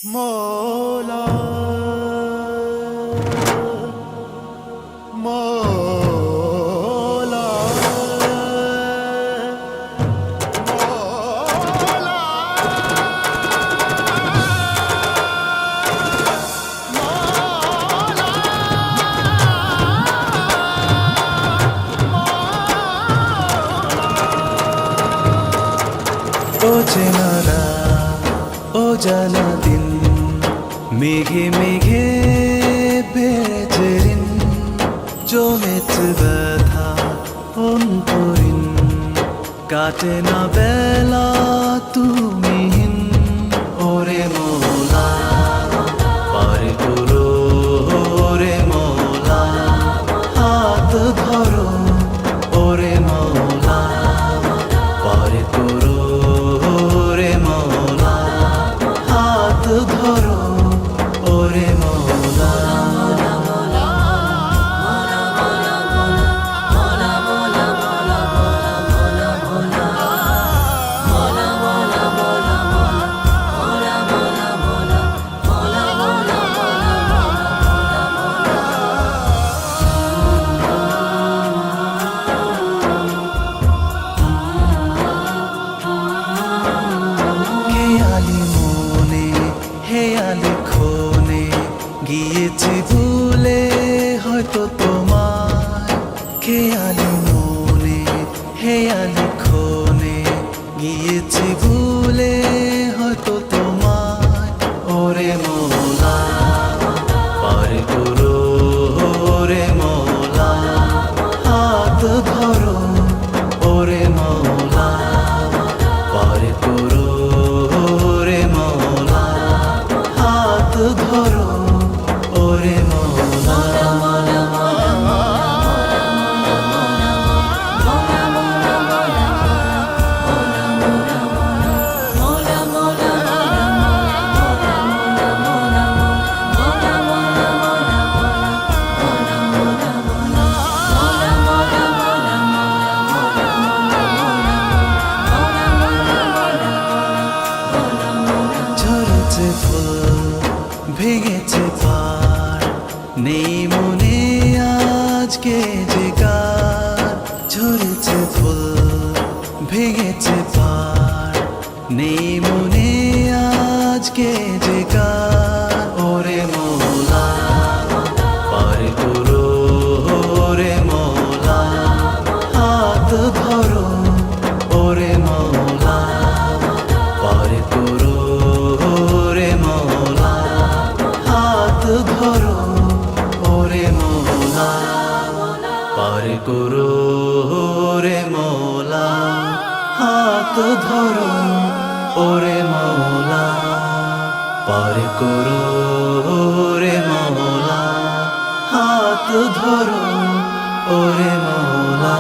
মৌলা মৌলা মৌলা ও চেনারা ও জানা দিন মেঘে মেঘে বেড়েছে ঋণ জমেছে ব্যথা অন্তরিন কাটে না বেলা তুমিহীন ওরে মৌলা পার করো ওরে মৌলা হাত ধরো ওরে মৌলা পার করো ওরে মৌলা হাত ধরো ওরে মৌলা খেয়ালি মনে হেয়ালি ক্ষণে গিয়েছি ভুলে হয়তো তোমায় খেয়ালি মনে হেয়ালি ক্ষণে গিয়েছি ভুলে হয়তো তোমায় ওরে মৌলা পার করো ওরে মৌলা হাত ধরো ওরে মৌলা পার করো ওরে মৌলা হাত ধরো ওরে মৌলা ঝরেছে ফুল ভেঙেছে পার নেই মনে আজকে যে গান ঝরেছে ফুল ভেঙেছে পার নেই মনে আজকে যে গান ওরে মৌলা পার করো ওরে মৌলা হাত ধরো ওরে মৌলা পার করো ওরে মৌলা হাত ধরো ওরে মৌলা পার করো ওরে মৌলা হাত ধরো ওরে মৌলা পার করো ওরে মৌলা হাত ধরো ওরে মৌলা।